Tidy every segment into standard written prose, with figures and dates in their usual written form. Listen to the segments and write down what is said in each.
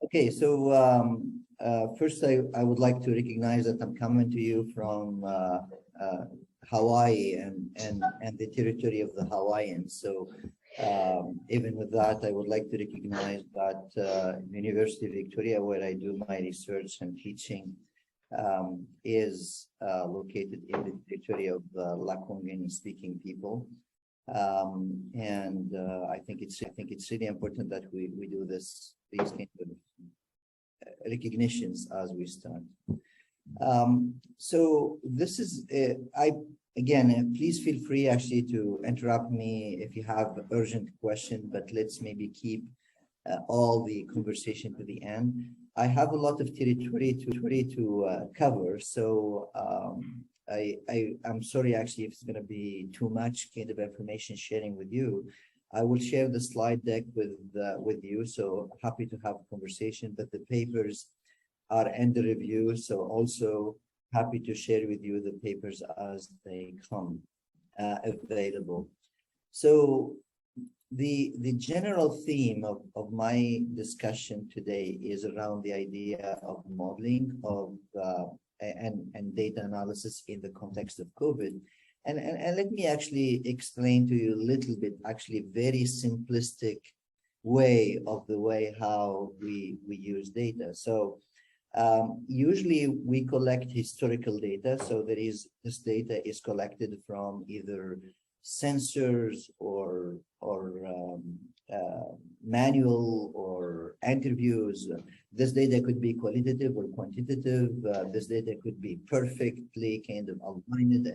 Okay, so first I would like to recognize that I'm coming to you from Hawaii and the territory of the Hawaiians. So even with that, I would like to recognize that University of Victoria, where I do my research and teaching, is located in the territory of Lakongani speaking people. I think it's really important that we do these kind of recognitions as we start. So this is please feel free actually to interrupt me if you have an urgent question, but let's maybe keep all the conversation to the end. I have a lot of territory to cover, so I'm sorry actually if it's going to be too much kind of information sharing with you. I will share the slide deck with you, so happy to have a conversation, but the papers are under review, so also happy to share with you the papers as they come available. So the general theme of my discussion today is around the idea of modeling of and data analysis in the context of COVID. And let me actually explain to you a little bit, actually very simplistic way of the way how we use data. So usually we collect historical data. So this data is collected from either sensors or manual or interviews. This data could be qualitative or quantitative. This data could be perfectly kind of aligned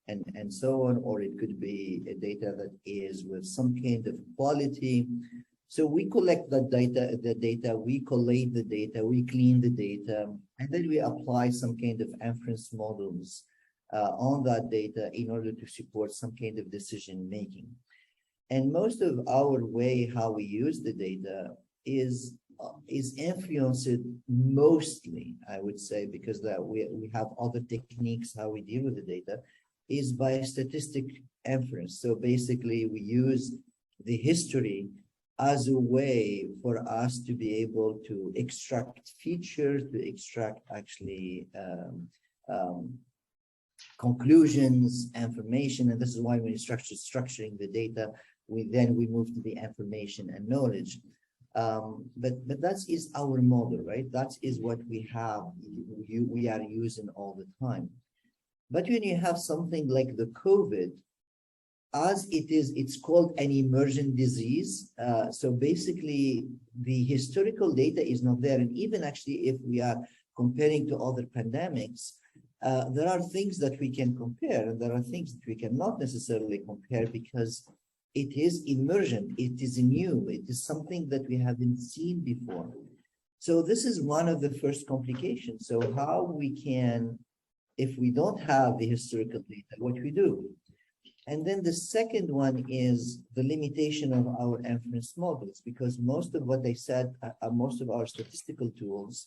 and so on, or it could be a data that is with some kind of quality. So we collect the data, we collate the data, we clean the data, and then we apply some kind of inference models on that data in order to support some kind of decision making. And most of our way how we use the data is influenced mostly, I would say, because that we have other techniques how we deal with the data, is by statistic inference. So basically we use the history as a way for us to be able to extract features, to extract actually conclusions, information, and this is why when you structuring the data, we move to the information and knowledge. But that is our model, right? That is what we have, we are using all the time. But when you have something like the COVID, as it's called an emergent disease. So basically the historical data is not there. And even actually, if we are comparing to other pandemics, there are things that we can compare and there are things that we cannot necessarily compare because it is emergent, it is new, it is something that we haven't seen before. So this is one of the first complications. So how we can, if we don't have the historical data, what we do. And then the second one is the limitation of our inference models, because most of what I said, most of our statistical tools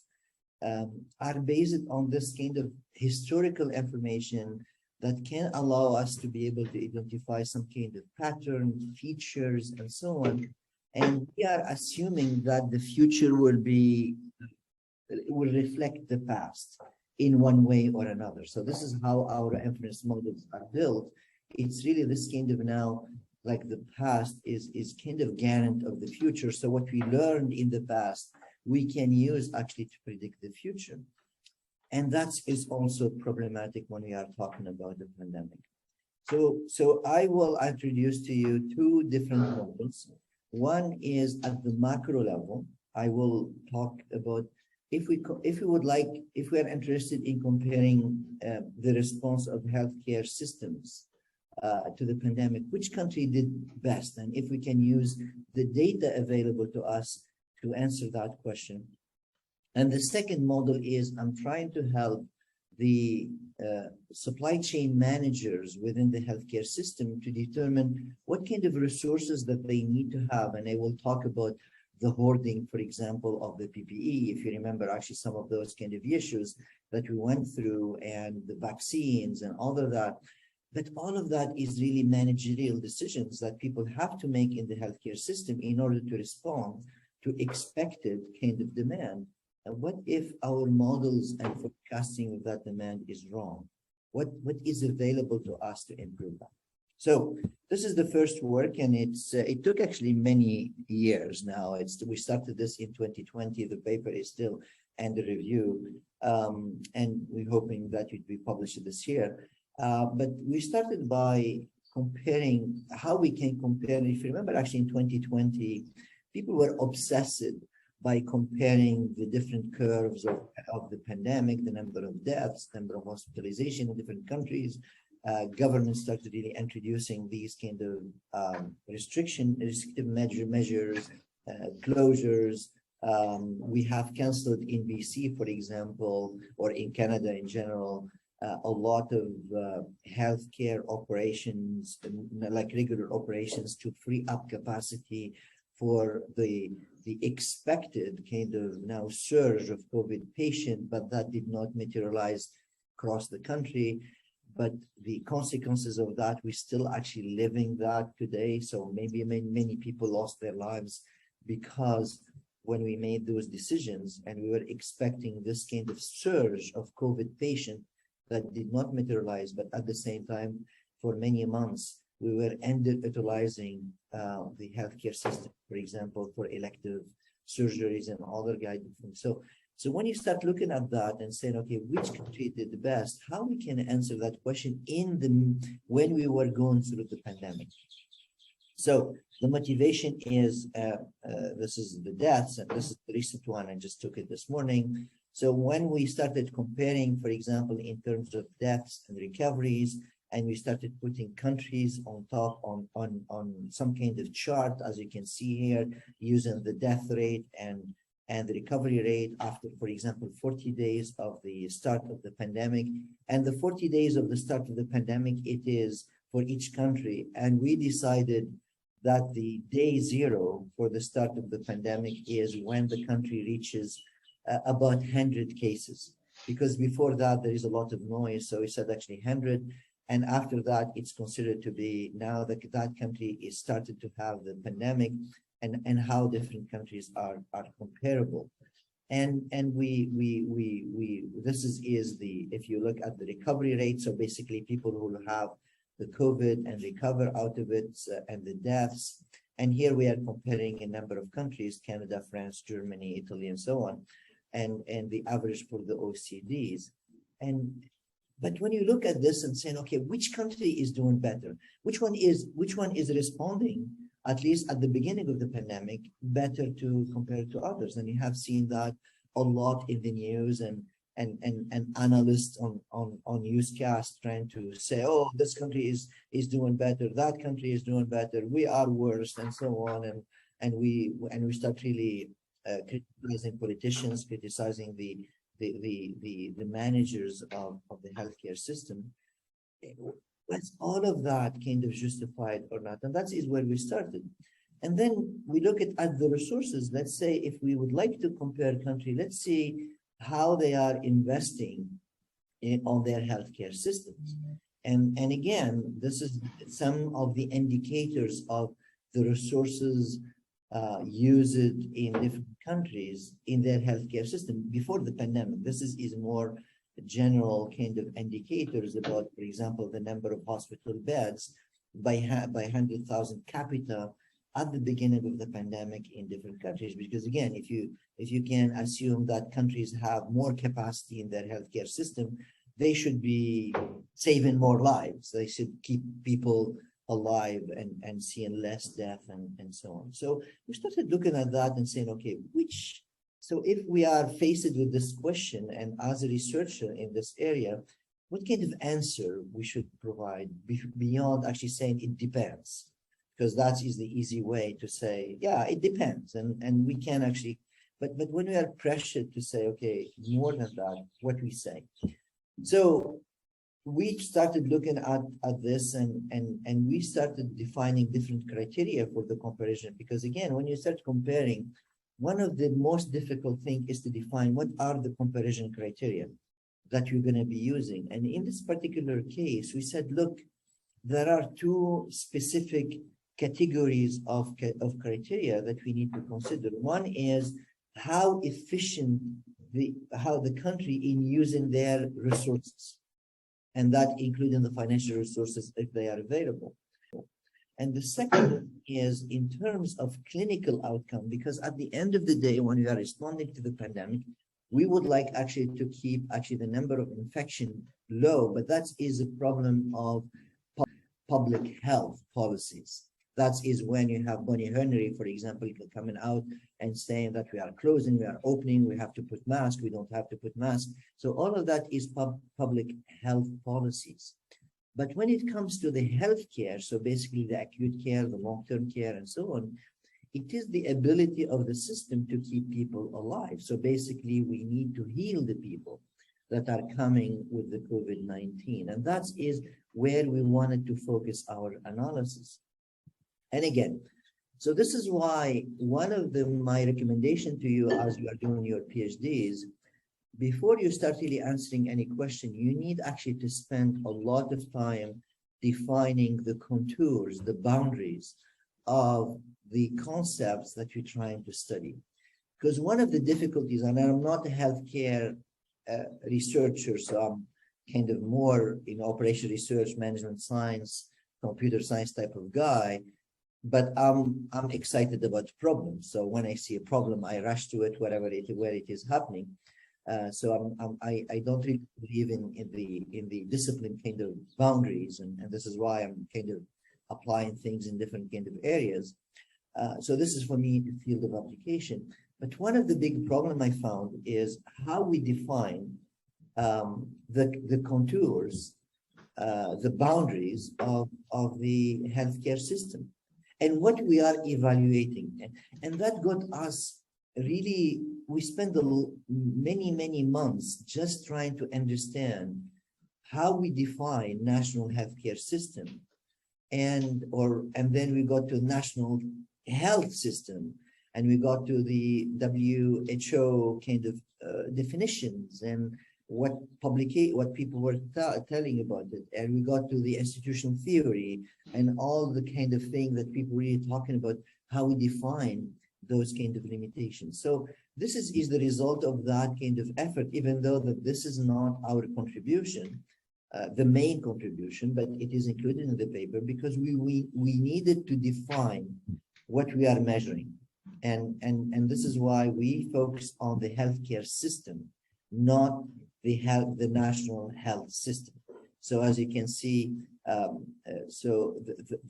are based on this kind of historical information that can allow us to be able to identify some kind of pattern, features, and so on. And we are assuming that the future will reflect the past in one way or another. So this is how our inference models are built. It's really this kind of now, like the past is kind of garant of the future. So what we learned in the past, we can use actually to predict the future. And that is also problematic when we are talking about the pandemic. So I will introduce to you two different models. One is at the macro level. I will talk about if we are interested in comparing the response of healthcare systems to the pandemic, which country did best, and if we can use the data available to us to answer that question. And the second model is I'm trying to help the supply chain managers within the healthcare system to determine what kind of resources that they need to have. And I will talk about the hoarding, for example, of the PPE, if you remember actually some of those kind of issues that we went through, and the vaccines and all of that. But all of that is really managerial decisions that people have to make in the healthcare system in order to respond to expected kind of demand. And what if our models and forecasting of that demand is wrong? What is available to us to improve that? So this is the first work, and it took actually many years now. We started this in 2020. The paper is still under review, and we're hoping that it will be published this year. But we started by comparing how we can compare. If you remember, actually in 2020, people were obsessed by comparing the different curves of the pandemic, the number of deaths, number of hospitalization in different countries. Governments started really introducing these kind of restrictive measures, closures. We have canceled in BC, for example, or in Canada in general, a lot of healthcare operations, like regular operations, to free up capacity for the expected kind of now surge of COVID patient, but that did not materialize across the country. But the consequences of that, we're still actually living that today. So maybe many people lost their lives because when we made those decisions and we were expecting this kind of surge of COVID patient that did not materialize, but at the same time, for many months, we were underutilizing the healthcare system, for example, for elective surgeries and other guidance. So when you start looking at that and saying, okay, which country did the best, how we can answer that question when we were going through the pandemic. So the motivation is, this is the deaths, and this is the recent one, I just took it this morning. So when we started comparing, for example, in terms of deaths and recoveries, and we started putting countries on top on some kind of chart, as you can see here, using the death rate and the recovery rate after, for example, 40 days of the start of the pandemic. And the 40 days of the start of the pandemic, it is for each country. And we decided that the day zero for the start of the pandemic is when the country reaches about 100 cases. Because before that, there is a lot of noise. So we said actually 100. And after that, it's considered to be now that that country is started to have the pandemic, and how different countries are comparable. And this is the, if you look at the recovery rate, so basically people who have the COVID and recover out of it, and the deaths. And here we are comparing a number of countries, Canada, France, Germany, Italy, and so on, and the average for the OECDs. But when you look at this and saying, okay, which country is doing better? Which one is responding, at least at the beginning of the pandemic, better to compare to others? And you have seen that a lot in the news, and analysts on newscasts trying to say, oh, this country is doing better, that country is doing better, we are worse, and so on. And we start really criticizing politicians, criticizing the managers of the healthcare system. Was all of that kind of justified or not? And that is where we started. And then we look at the resources. Let's say if we would like to compare country, let's see how they are investing on their healthcare systems. And again, this is some of the indicators of the resources used in different countries in their healthcare system before the pandemic. This is more general kind of indicators about, for example, the number of hospital beds by 100,000 capita at the beginning of the pandemic in different countries. Because again, if you can assume that countries have more capacity in their healthcare system, they should be saving more lives. They should keep people alive and seeing less death and so on. So we started looking at that and saying, okay, so if we are faced with this question, and as a researcher in this area, what kind of answer we should provide beyond actually saying it depends? Because that is the easy way to say, yeah, it depends. And we can actually, but when we are pressured to say, okay, more than that, what we say. So we started looking at this and we started defining different criteria for the comparison. Because again, when you start comparing, one of the most difficult things is to define what are the comparison criteria that you're going to be using. And in this particular case, we said, look, there are two specific categories of criteria that we need to consider. One is how efficient how the country in using their resources, and that including the financial resources if they are available. And the second is in terms of clinical outcome, because at the end of the day, when we are responding to the pandemic, we would like actually to keep actually the number of infection low, but that is a problem of public health policies. That is when you have Bonnie Henry, for example, coming out and saying that we are closing, we are opening, we have to put masks, we don't have to put masks. So all of that is public health policies. But when it comes to the healthcare, so basically the acute care, the long-term care, and so on, it is the ability of the system to keep people alive. So basically, we need to heal the people that are coming with the COVID-19. And that is where we wanted to focus our analysis. And again, so this is why one of my recommendation to you as you are doing your PhDs, before you start really answering any question, you need actually to spend a lot of time defining the contours, the boundaries of the concepts that you're trying to study. Because one of the difficulties, and I'm not a healthcare researcher, so I'm kind of more in operation research, management science, computer science type of guy, but I'm excited about problems. So when I see a problem, I rush to it, where it is happening. So I don't really believe in the discipline kind of boundaries, and this is why I'm kind of applying things in different kind of areas. So this is for me the field of application. But one of the big problem I found is how we define the contours, the boundaries of the healthcare system, and what we are evaluating. And that got us really, we spent many months just trying to understand how we define national healthcare system, and then we got to national health system, and we got to the WHO kind of definitions and what people were telling about it, and we got to the institutional theory and all the kind of thing that people really talking about, how we define those kind of limitations. So this is the result of that kind of effort, even though that this is not our contribution, the main contribution, but it is included in the paper because we needed to define what we are measuring. And this is why we focus on the healthcare system, not the national health system. So as you can see, so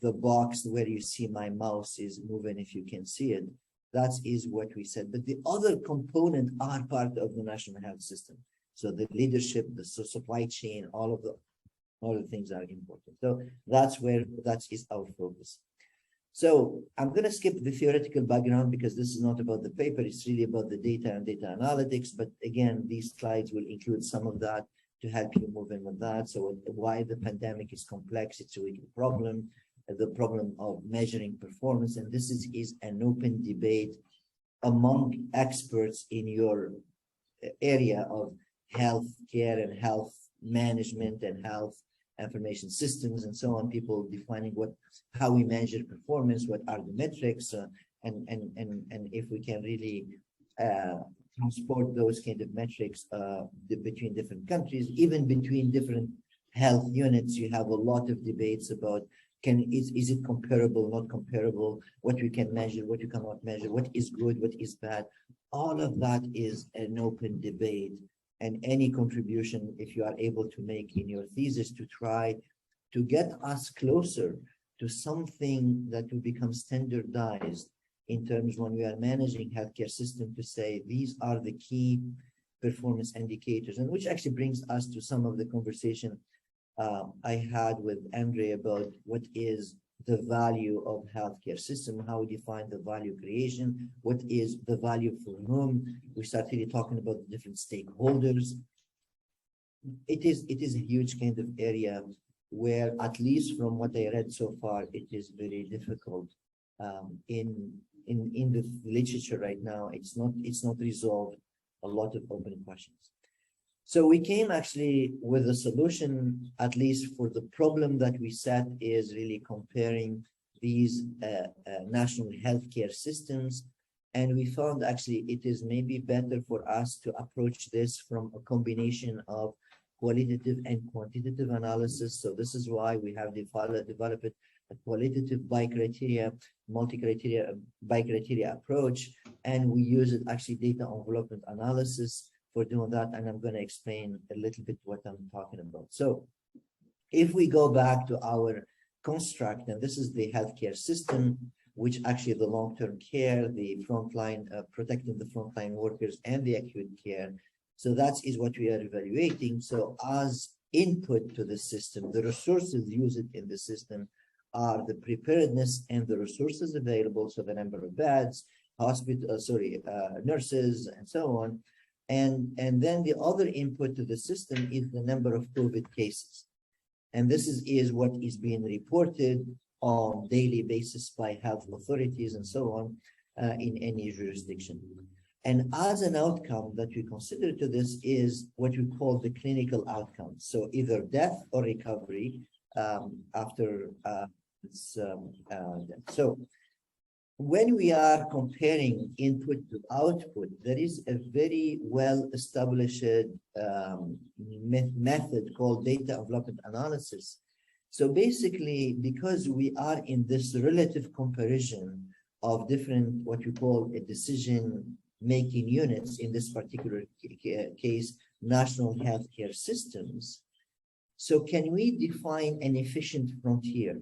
the box where you see my mouse is moving, if you can see it, that is what we said. But the other component are part of the national health system. So the leadership, the supply chain, all of the things are important. So that is our focus. So I'm going to skip the theoretical background because this is not about the paper. It's really about the data and data analytics. But again, these slides will include some of that to help you move in with that. So why the pandemic is complex, it's a real problem, the problem of measuring performance. And this is an open debate among experts in your area of health care and health management and health information systems and so on, people defining how we measure performance, what are the metrics, and if we can really transport those kind of metrics between different countries, even between different health units. You have a lot of debates about is it comparable, not comparable, what we can measure, what you cannot measure, what is good, what is bad. All of that is an open debate. And any contribution, if you are able to make in your thesis to try to get us closer to something that will become standardized in terms when we are managing healthcare system, to say these are the key performance indicators, and which actually brings us to some of the conversation I had with Andre about what is the value of healthcare system, how we define the value creation, what is the value for whom. We started really talking about the different stakeholders. It is a huge kind of area where, at least from what I read so far, it is very difficult in the literature right now. It's not resolved, a lot of open questions. So we came actually with a solution, at least for the problem that we set, is really comparing these national healthcare systems. And we found actually it is maybe better for us to approach this from a combination of qualitative and quantitative analysis. So this is why we have developed a qualitative by criteria, multi-criteria, by criteria approach, and we use it actually data envelopment analysis for doing that. And I'm going to explain a little bit what I'm talking about. So if we go back to our construct, and this is the healthcare system, which actually the long-term care, the frontline, protecting the frontline workers and the acute care. So that is what we are evaluating. So as input to the system, the resources used in the system are the preparedness and the resources available. So the number of beds, nurses, and so on. And then the other input to the system is the number of COVID cases. And this is what is being reported on daily basis by health authorities and so on in any jurisdiction. And as an outcome that we consider to this is what we call the clinical outcome. So either death or recovery after death. So when we are comparing input to output, there is a very well-established method called data envelopment analysis. So basically, because we are in this relative comparison of different, what we call a decision-making units, in this particular case, national healthcare systems. So can we define an efficient frontier?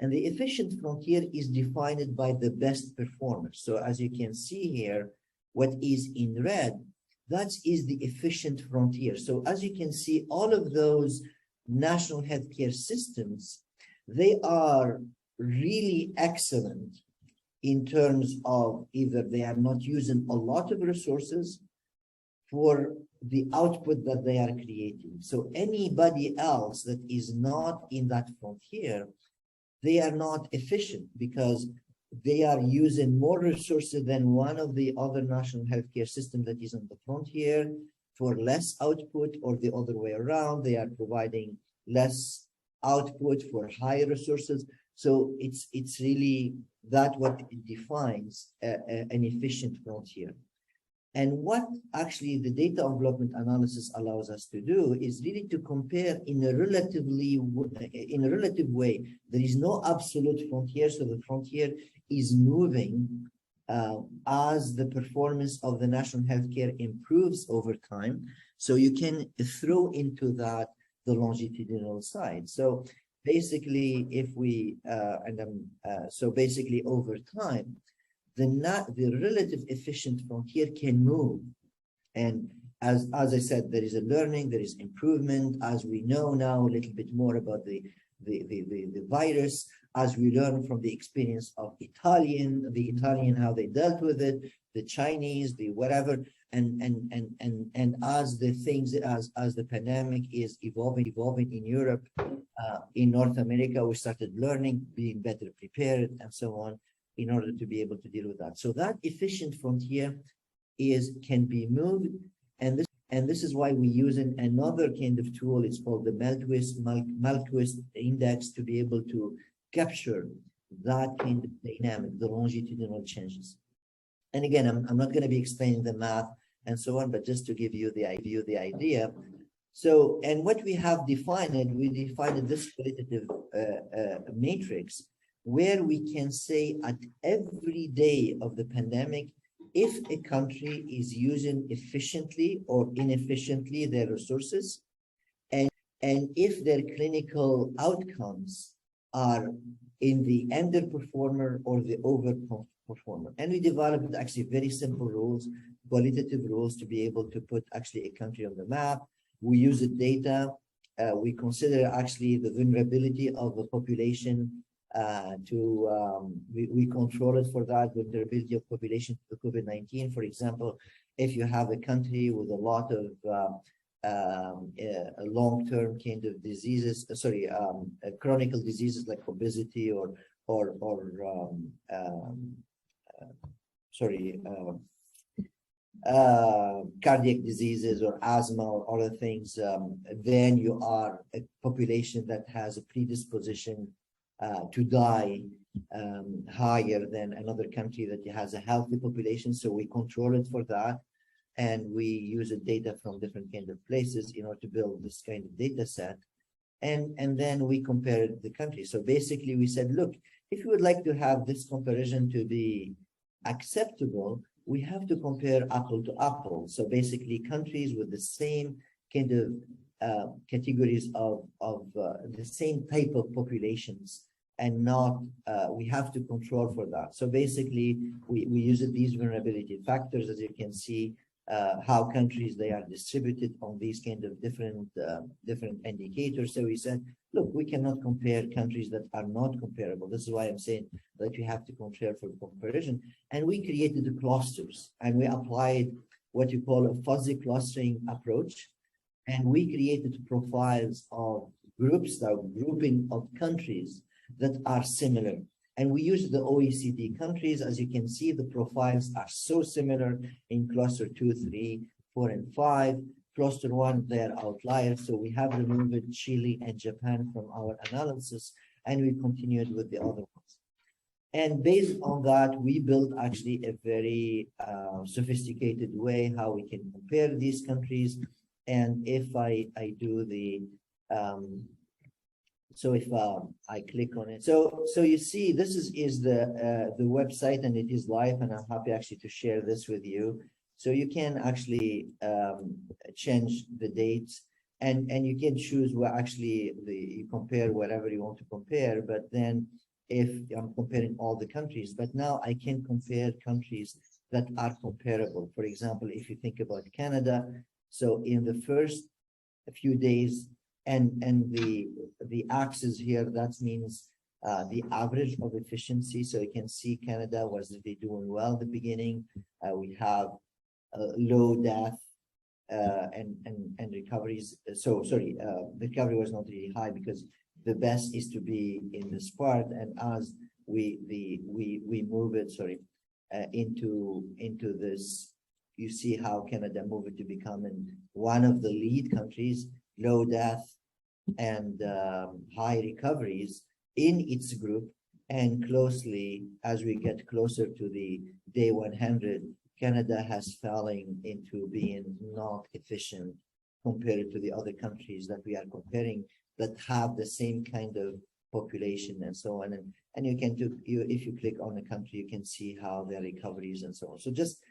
And the efficient frontier is defined by the best performers. So as you can see here, what is in red, that is the efficient frontier. So as you can see, all of those national healthcare systems, they are really excellent in terms of either they are not using a lot of resources for the output that they are creating. So anybody else that is not in that frontier, they are not efficient because they are using more resources than one of the other national healthcare systems that is on the frontier for less output, or the other way around, they are providing less output for higher resources. So it's really that what it defines an efficient frontier. And what actually the data envelopment analysis allows us to do is really to compare in a relative way. There is no absolute frontier, so the frontier is moving as the performance of the national healthcare improves over time. So you can throw into that the longitudinal side. So basically, if we so basically over time, the relative efficient frontier can move. And as I said, there is a learning, there is improvement, as we know now a little bit more about the virus, as we learn from the experience of the Italian, how they dealt with it, the Chinese, the whatever, and as the things, as the pandemic is evolving in Europe, in North America, we started learning, being better prepared, and so on, in order to be able to deal with that. So that efficient frontier can be moved, and this is why we use another kind of tool. It's called the MALMQUIST index, to be able to capture that kind of dynamic, the longitudinal changes. And again, I'm not going to be explaining the math and so on, but just to give you the idea. So, and what we have defined, we defined this qualitative matrix, where we can say at every day of the pandemic, if a country is using efficiently or inefficiently their resources, and if their clinical outcomes are in the underperformer or the overperformer. And we developed actually very simple rules, qualitative rules, to be able to put actually a country on the map. We use the data. We consider actually the vulnerability of the population we control it for that, vulnerability of population to COVID-19. For example, if you have a country with a lot of long-term kind of diseases, chronic diseases like obesity or cardiac diseases or asthma or other things, then you are a population that has a predisposition to die higher than another country that has a healthy population. So we control it for that. And we use the data from different kind of places in order to build this kind of data set. And then we compared the countries. So basically we said, look, if you would like to have this comparison to be acceptable, we have to compare apple to apple. So basically countries with the same kind of categories of the same type of populations, and not, we have to control for that. So basically we use these vulnerability factors, as you can see, how countries they are distributed on these kind of different indicators. So we said, look, we cannot compare countries that are not comparable. This is why I'm saying that you have to compare for comparison. And we created the clusters, and we applied what you call a fuzzy clustering approach. And we created profiles of groups, grouping of countries that are similar. And we use the OECD countries. As you can see, the profiles are so similar in cluster 2, 3, 4, and 5. Cluster 1, they are outliers. So we have removed Chile and Japan from our analysis, and we continued with the other ones. And based on that, we built actually a very sophisticated way how we can compare these countries. And if I do the so if I click on it, so you see this is the website, and it is live, and I'm happy actually to share this with you. So you can actually change the dates, and you can choose what actually you compare whatever you want to compare. But then if I'm comparing all the countries, but now I can compare countries that are comparable. For example, if you think about Canada, so in the first few days, and the axis here, that means the average of efficiency. So you can see Canada was really doing well at the beginning. We have low death and recoveries. So sorry, the recovery was not really high, because the best is to be in this part. And as we move it, into this, you see how Canada moved to becoming one of the lead countries, low death and high recoveries in its group. And closely, as we get closer to the day 100, Canada has fallen into being not efficient compared to the other countries that we are comparing that have the same kind of population and so on. And you can do, if you click on a country, you can see how their recoveries and so on. So just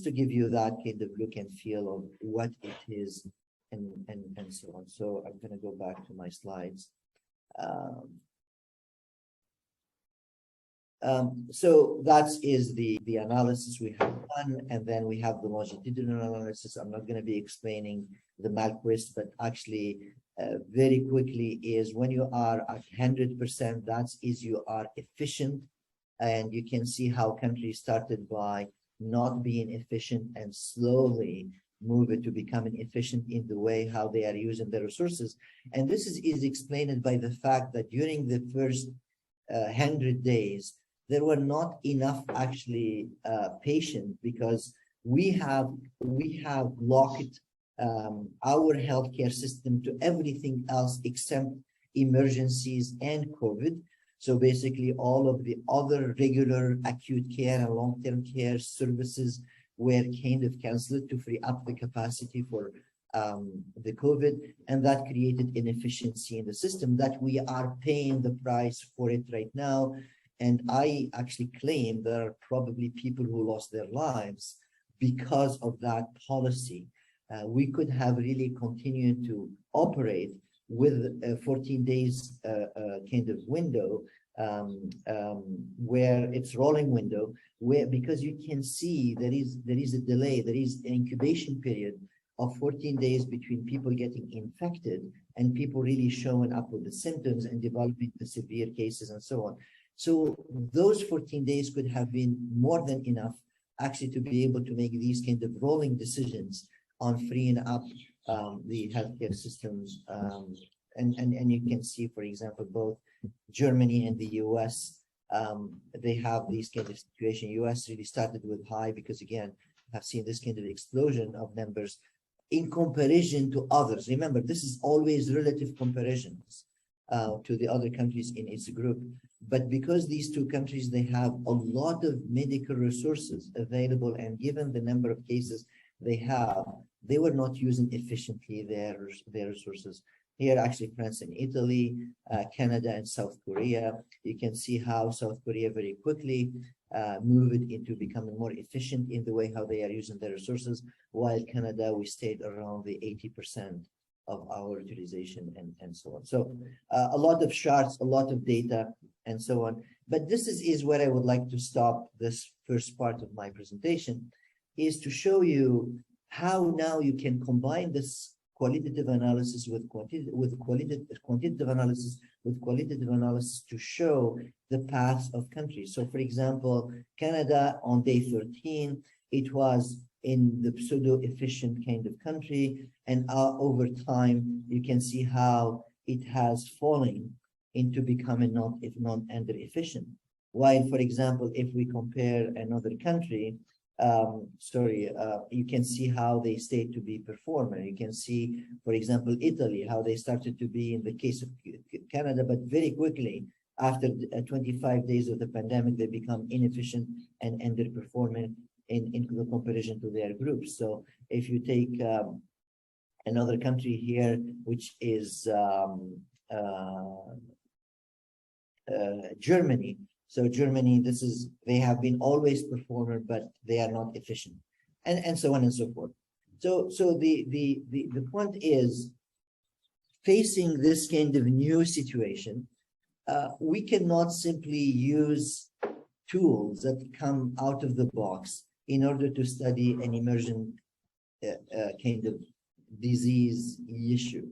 to give you that kind of look and feel of what it is and so on. So I'm going to go back to my slides. So that is the analysis we have done, and then we have the longitudinal analysis. I'm not going to be explaining the MALMQUIST, but actually very quickly is when you are at 100%, that is you are efficient, and you can see how countries started by not being efficient and slowly move it to becoming efficient in the way how they are using their resources. And this is explained by the fact that during the first 100 days, there were not enough actually patients, because we have locked our healthcare system to everything else except emergencies and COVID. So basically all of the other regular acute care and long-term care services were kind of canceled to free up the capacity for the COVID, and that created inefficiency in the system that we are paying the price for it right now. And I actually claim there are probably people who lost their lives because of that policy. We could have really continued to operate with a 14 days kind of window, where it's rolling window, where, because you can see there is a delay, there is an incubation period of 14 days between people getting infected and people really showing up with the symptoms and developing the severe cases and so on. So those 14 days could have been more than enough actually to be able to make these kind of rolling decisions on freeing up the healthcare systems. And you can see, for example, both Germany and the US, they have these kind of situation. US really started with high because, again, I've seen this kind of explosion of numbers in comparison to others. Remember, this is always relative comparisons. to the other countries in its group. But because these two countries, they have a lot of medical resources available, and given the number of cases they have, they were not using efficiently their resources. Here, actually, France and Italy, Canada and South Korea. You can see how South Korea very quickly moved into becoming more efficient in the way how they are using their resources, while Canada, we stayed around the 80% of our utilization and so on. So a lot of charts, a lot of data, and so on. But this is where I would like to stop this first part of my presentation, is to show you how now you can combine this qualitative analysis with quantitative analysis with qualitative analysis to show the paths of countries. So for example, Canada on day 13, it was in the pseudo-efficient kind of country, and over time you can see how it has fallen into becoming not under efficient. While, for example, if we compare another country, you can see how they stayed to be performer. You can see, for example, Italy, how they started to be in the case of Canada, but very quickly after 25 days of the pandemic, they become inefficient and underperforming in the comparison to their groups. So if you take another country here, which is Germany. So Germany, they have been always performer, but they are not efficient, and so on and so forth. So the point is, facing this kind of new situation, we cannot simply use tools that come out of the box in order to study an emergent kind of disease issue.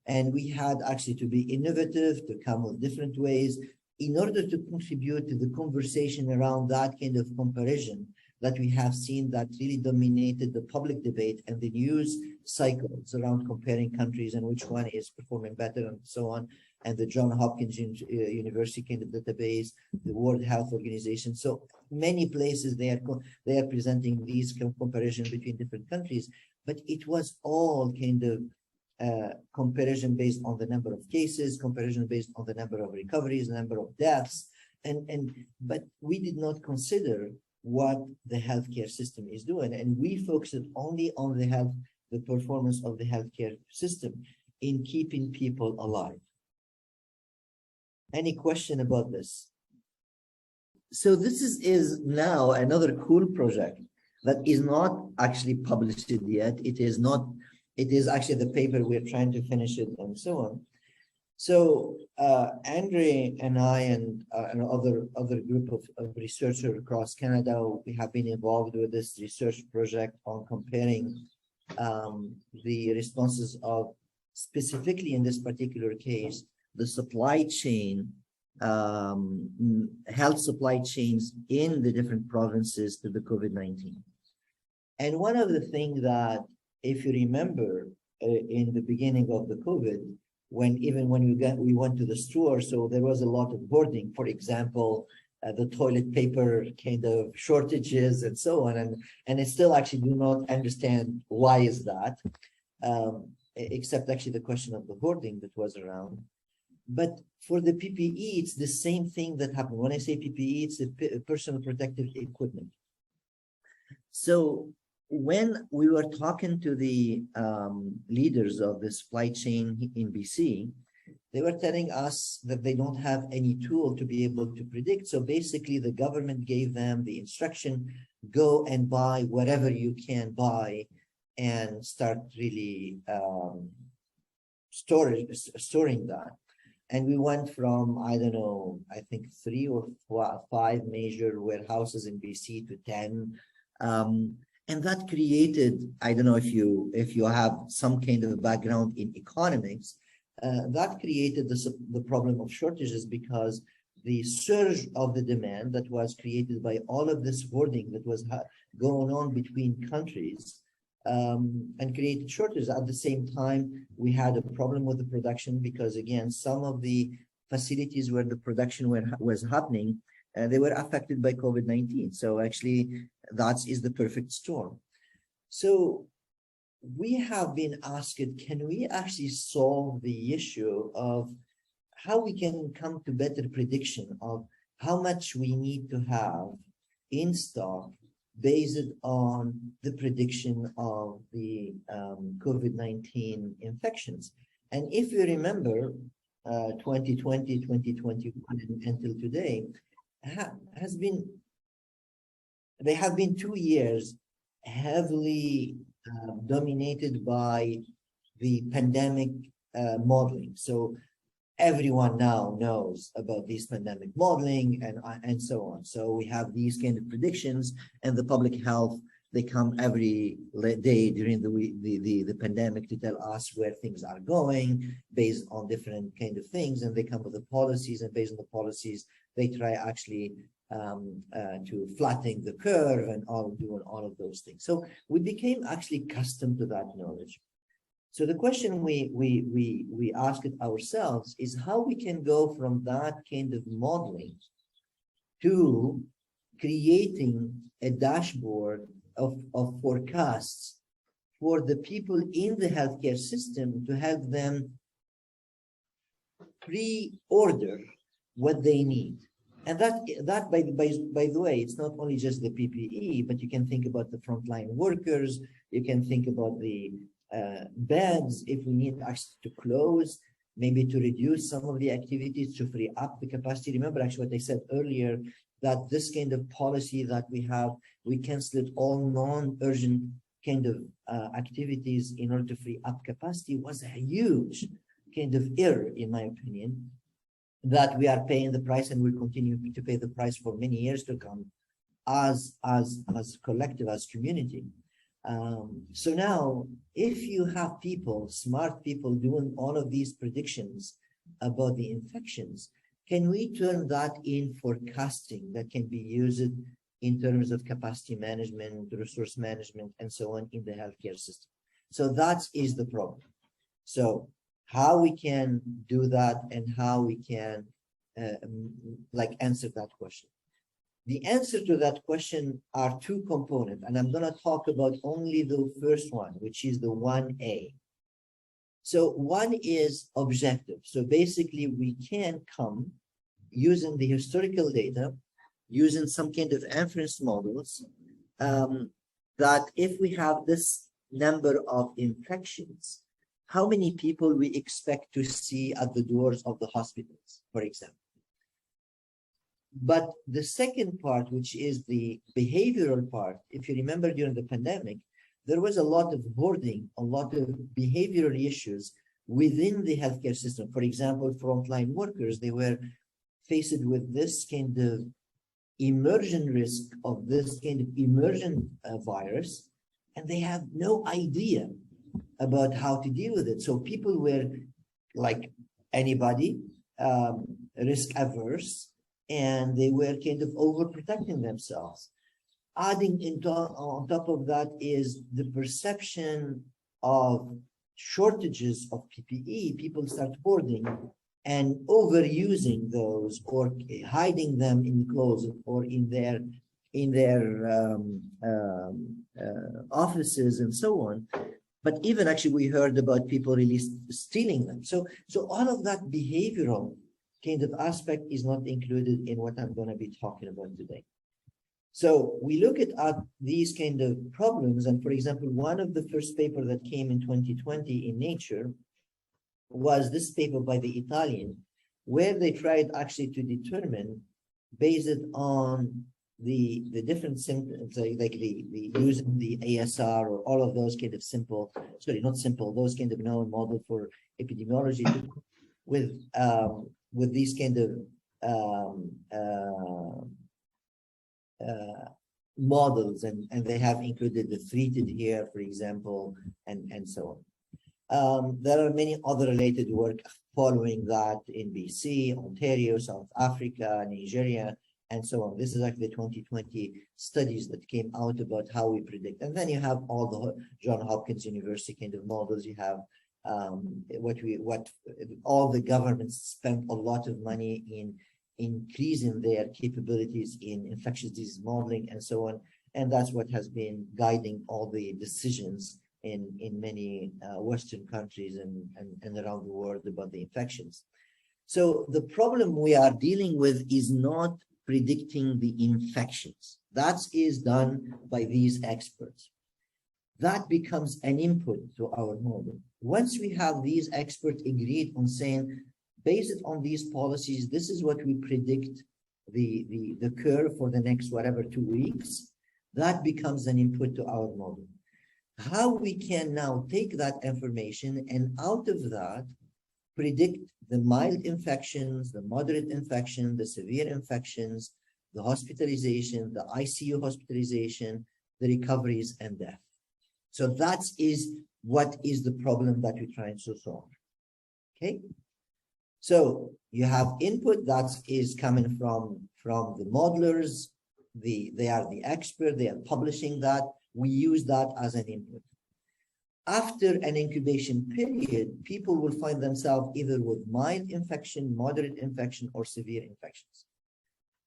And we had actually to be innovative, to come with different ways in order to contribute to the conversation around that kind of comparison that we have seen that really dominated the public debate and the news cycles around comparing countries and which one is performing better and so on. And the Johns Hopkins University kind of database, the World Health Organization. So many places they are presenting these comparisons between different countries, but it was all kind of comparison based on the number of cases, comparison based on the number of recoveries, the number of deaths, but we did not consider what the healthcare system is doing, and we focused only on the performance of the healthcare system in keeping people alive. Any question about this? So this is now another cool project that is not actually published yet. It is actually the paper we're trying to finish it and so on. So Andre and I and other group of researchers across Canada, we have been involved with this research project on comparing the responses of, specifically in this particular case, the supply chain, health supply chains in the different provinces to the COVID-19. And one of the things that, if you remember, in the beginning of the COVID, when we went to the store, so there was a lot of hoarding. For example, the toilet paper kind of shortages and so on, and I still actually do not understand why is that, except actually the question of the hoarding that was around. But for the PPE, it's the same thing that happened. When I say PPE, it's the personal protective equipment. So when we were talking to the leaders of the supply chain in BC, they were telling us that they don't have any tool to be able to predict. So basically the government gave them the instruction, go and buy whatever you can buy and start really storing that. And we went from, I don't know, I think 3 or 5 major warehouses in BC to 10. And that created, I don't know if you have some kind of a background in economics, that created the problem of shortages, because the surge of the demand that was created by all of this hoarding that was going on between countries and created shortages. At the same time, we had a problem with the production because, again, some of the facilities where the production was happening, they were affected by COVID-19. So actually, that is the perfect storm. So we have been asked, can we actually solve the issue of how we can come to better prediction of how much we need to have in stock based on the prediction of the COVID-19 infections. And if you remember, 2020, 2021 until today, they have been 2 years heavily dominated by the pandemic modeling. So everyone now knows about this pandemic modeling and so on. So we have these kind of predictions, and the public health, they come every day during the pandemic to tell us where things are going based on different kind of things, and they come with the policies, and based on the policies, they try actually to flatten the curve and doing all of those things. So we became actually accustomed to that knowledge. So the question we asked ourselves is how we can go from that kind of modeling to creating a dashboard of forecasts for the people in the healthcare system to help them pre-order what they need. And that by the way, it's not only just the PPE, but you can think about the frontline workers, you can think about the beds, if we need actually to close, maybe to reduce some of the activities to free up the capacity. Remember actually what I said earlier, that this kind of policy that we have, we canceled all non-urgent kind of activities in order to free up capacity, was a huge kind of error, in my opinion, that we are paying the price and will continue to pay the price for many years to come as collective, as community. So now, if you have people, smart people doing all of these predictions about the infections, can we turn that in forecasting that can be used in terms of capacity management, resource management, and so on in the healthcare system? So that is the problem. So how we can do that and how we can answer that question. The answer to that question are two components, and I'm going to talk about only the first one, which is the 1A. So one is objective. So basically, we can come using the historical data, using some kind of inference models, that if we have this number of infections, how many people we expect to see at the doors of the hospitals, for example. But the second part, which is the behavioral part, if you remember during the pandemic, there was a lot of hoarding, a lot of behavioral issues within the healthcare system. For example, frontline workers, they were faced with this kind of emergent risk of this kind of emergent virus, and they have no idea about how to deal with it. So people were like anybody, risk averse, and they were kind of overprotecting themselves. Adding on top of that is the perception of shortages of PPE. People start hoarding and overusing those, or hiding them in closets or in their offices and so on. But even actually, we heard about people really stealing them. So all of that behavioral kind of aspect is not included in what I'm going to be talking about today. So we look at these kind of problems, and for example, one of the first paper that came in 2020 in Nature was this paper by the Italian, where they tried actually to determine, based on the different symptoms, like the using the ASR or all of those kind of simple, sorry, not simple, those kind of known model for epidemiology with these kind of models, and they have included the treated here, for example, and so on. There are many other related work following that in BC, Ontario, South Africa, Nigeria, and so on. This is actually the 2020 studies that came out about how we predict. And then you have all the Johns Hopkins University kind of models. You have what all the governments spent a lot of money in increasing their capabilities in infectious disease modeling and so on. And that's what has been guiding all the decisions in many Western countries and around the world about the infections. So the problem we are dealing with is not predicting the infections. That is done by these experts. That becomes an input to our model. Once we have these experts agreed on saying, based on these policies, this is what we predict the curve for the next whatever 2 weeks, that becomes an input to our model. How we can now take that information and out of that predict the mild infections, the moderate infection, the severe infections, the hospitalization, the ICU hospitalization, the recoveries and death. So that is what is the problem that we're trying to solve. Okay. So you have input that is coming from the modelers. They are the expert. They are publishing that. We use that as an input. After an incubation period, people will find themselves either with mild infection, moderate infection, or severe infections.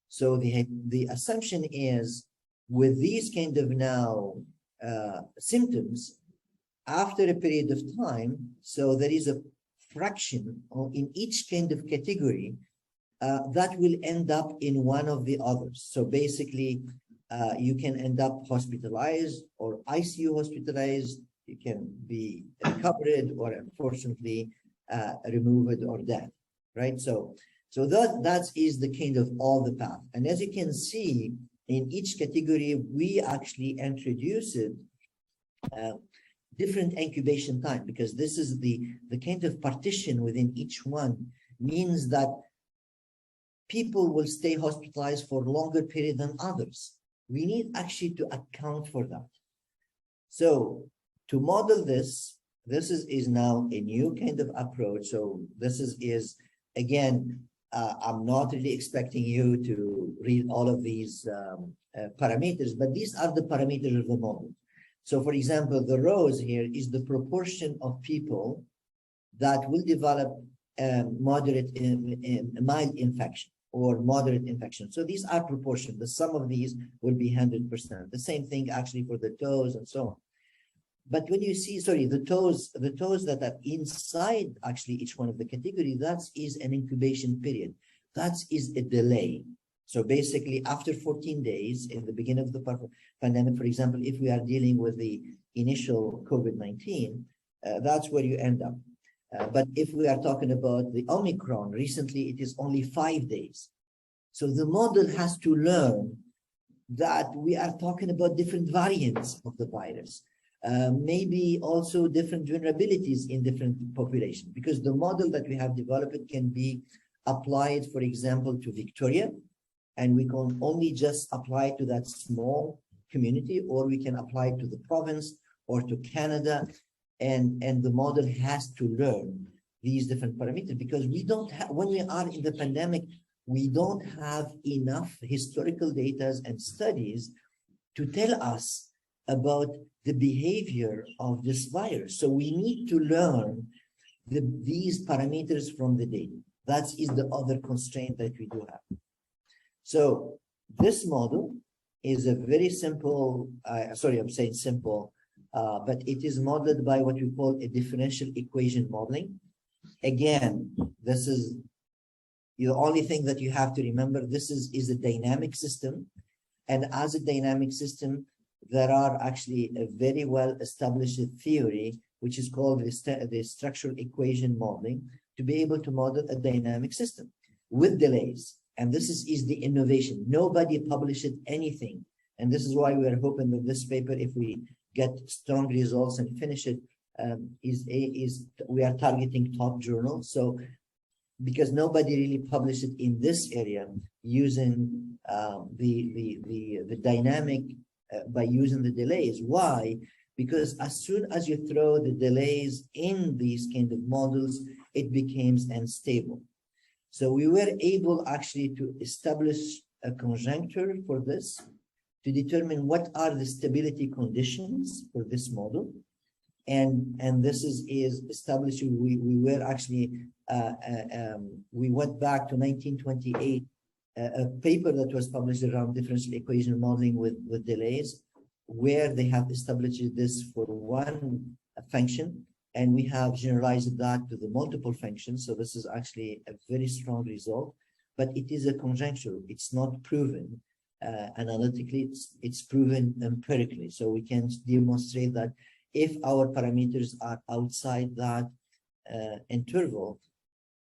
So the assumption is with these kind of now symptoms, after a period of time, so there is a fraction in each kind of category that will end up in one of the others. So basically, you can end up hospitalized or ICU hospitalized. You can be recovered or unfortunately removed or dead, right? So that is the kind of all the path. And as you can see, in each category, we actually introduced different incubation time, because this is the kind of partition within each one means that people will stay hospitalized for longer period than others. We need actually to account for that. So to model this is now a new kind of approach. So this is again, I'm not really expecting you to read all of these parameters, but these are the parameters of the model. So for example, the rows here is the proportion of people that will develop moderate mild infection or moderate infection. So these are proportion. The sum of these will be 100%. The same thing actually for the toes and so on. But when you see, sorry, the toes that are inside actually each one of the category, that is an incubation period. That is a delay. So basically, after 14 days in the beginning of the pandemic, for example, if we are dealing with the initial COVID-19, that's where you end up. But if we are talking about the Omicron, recently it is only 5 days. So the model has to learn that we are talking about different variants of the virus. Maybe also different vulnerabilities in different populations, because the model that we have developed can be applied, for example, to Victoria, and we can only just apply to that small community, or we can apply to the province or to Canada, and the model has to learn these different parameters, because we don't have, when we are in the pandemic, we don't have enough historical data and studies to tell us about the behavior of this virus. So we need to learn these parameters from the data. That is the other constraint that we do have. So this model is a very simple, sorry, I'm saying simple, but it is modeled by what we call a differential equation modeling. Again, this is the only thing that you have to remember. This is a dynamic system. And as a dynamic system, there are actually a very well-established theory, which is called the structural equation modeling, to be able to model a dynamic system with delays. And this is the innovation. Nobody published anything. And this is why we are hoping that this paper, if we get strong results and finish it, we are targeting top journals. So because nobody really published it in this area using the dynamic by using the delays. Why? Because as soon as you throw the delays in these kind of models, it becomes unstable. So we were able actually to establish a conjuncture for this, to determine what are the stability conditions for this model. And this is established. We were actually, we went back to 1928, a paper that was published around differential equation modeling with delays, where they have established this for one function, and we have generalized that to the multiple functions. So this is actually a very strong result, but it is a conjecture. It's not proven analytically. It's proven empirically. So we can demonstrate that if our parameters are outside that interval,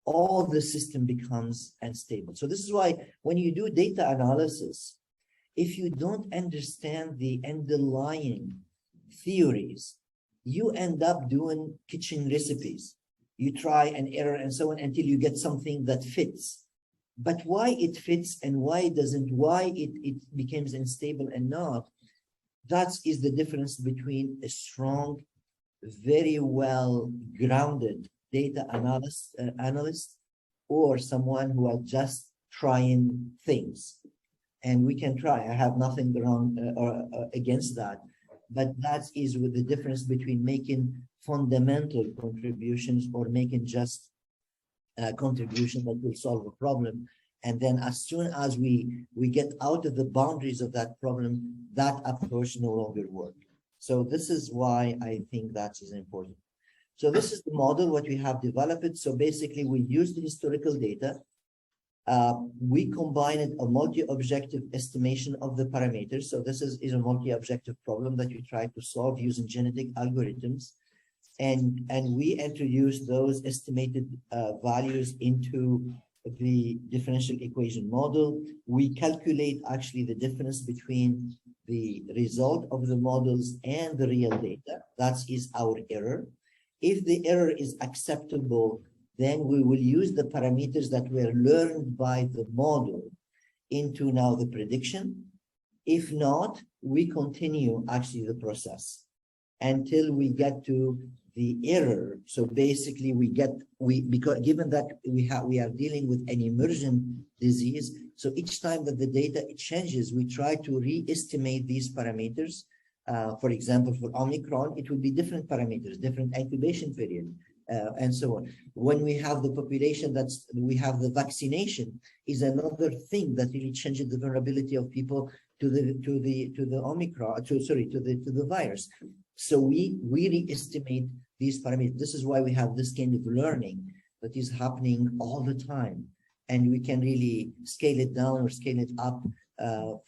all the system becomes unstable. So this is why when you do data analysis, if you don't understand the underlying theories, you end up doing kitchen recipes. You try and error and so on until you get something that fits. But why it fits and why it doesn't, why it becomes unstable and not, that is the difference between a strong, very well grounded data analyst or someone who are just trying things. And we can try. I have nothing wrong or against that. But that is with the difference between making fundamental contributions or making just a contribution that will solve a problem. And then as soon as we get out of the boundaries of that problem, that approach no longer works. So this is why I think that is important. So this is the model, what we have developed. So basically we use the historical data. We combined a multi-objective estimation of the parameters. So this is a multi-objective problem that we try to solve using genetic algorithms. And we introduce those estimated values into the differential equation model. We calculate actually the difference between the result of the models and the real data. That is our error. If the error is acceptable, then we will use the parameters that were learned by the model into now the prediction. If not, we continue actually the process until we get to the error. So basically because given that we are dealing with an emergent disease, so each time that the data changes, we try to re-estimate these parameters. For example, for Omicron, it will be different parameters, different incubation period, and so on. When we have the population we have the vaccination is another thing that really changes the vulnerability of people to the Omicron, to the virus. So we re-estimate these parameters. This is why we have this kind of learning that is happening all the time, and we can really scale it down or scale it up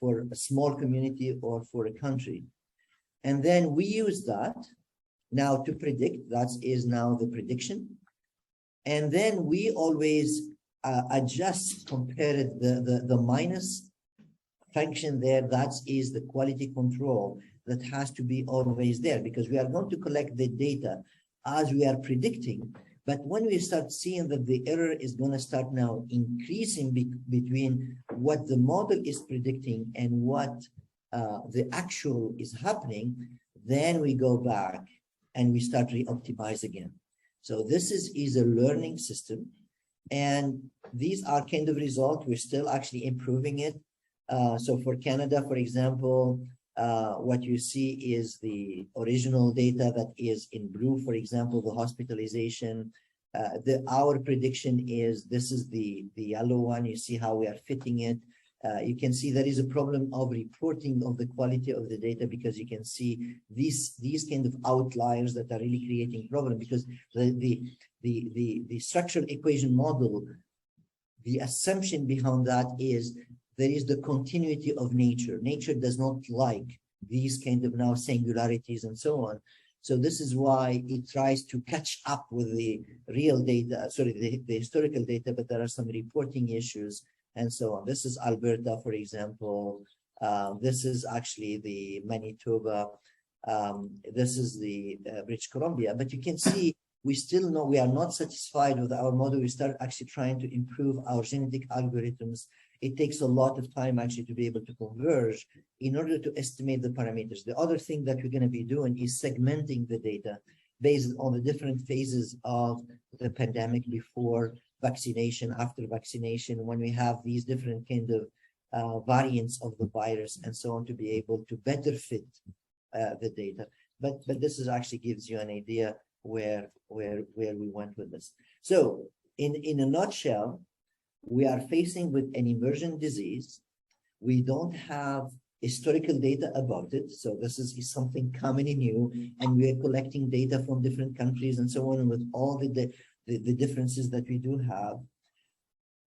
for a small community or for a country. And then we use that now to predict. That is now the prediction. And then we always adjust, compare it, the minus function there. That is the quality control that has to be always there, because we are going to collect the data as we are predicting. But when we start seeing that the error is going to start now increasing between what the model is predicting and what the actual is happening, then we go back and we start re-optimize again. So this is a learning system, and these are kind of results. We're still actually improving it. So for Canada, for example, what you see is the original data that is in blue, for example, the hospitalization. Our prediction is this is the yellow one. You see how we are fitting it. You can see there is a problem of reporting of the quality of the data, because you can see these kind of outliers that are really creating problem, because the structural equation model, the assumption behind that is there is the continuity of nature. Nature does not like these kind of now singularities and so on. So this is why it tries to catch up with the real data, sorry, the historical data, but there are some reporting issues and so on. This is Alberta, for example. This is actually the Manitoba. This is the British Columbia. But you can see we still know we are not satisfied with our model. We start actually trying to improve our genetic algorithms. It takes a lot of time actually to be able to converge in order to estimate the parameters. The other thing that we're going to be doing is segmenting the data based on the different phases of the pandemic, before vaccination, after vaccination, when we have these different kind of variants of the virus and so on, to be able to better fit the data. But this is actually gives you an idea where we went with this. So in a nutshell, we are facing with an emergent disease. We don't have historical data about it. So this is something commonly new, and we are collecting data from different countries and so on, and with all the differences that we do have.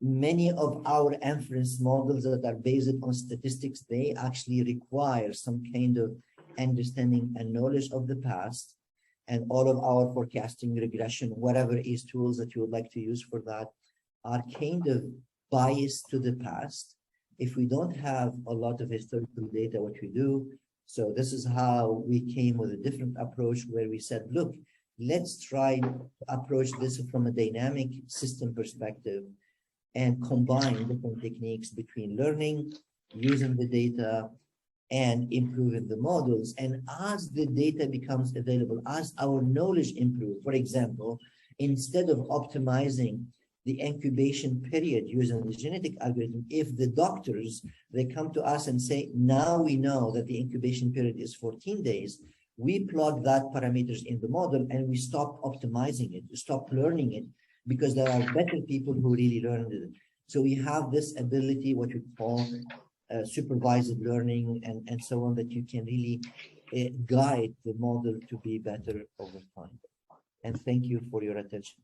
Many of our inference models that are based on statistics, they actually require some kind of understanding and knowledge of the past, and all of our forecasting, regression, whatever is tools that you would like to use for that are kind of biased to the past. If we don't have a lot of historical data, what we do, so this is how we came with a different approach where we said, look, let's try to approach this from a dynamic system perspective and combine different techniques between learning, using the data, and improving the models. And as the data becomes available, as our knowledge improves, for example, instead of optimizing the incubation period using the genetic algorithm, if the doctors, they come to us and say, now we know that the incubation period is 14 days, we plug that parameters in the model and we stop optimizing it, stop learning it, because there are better people who really learned it. So we have this ability, what we call supervised learning and so on, that you can really guide the model to be better over time. And thank you for your attention.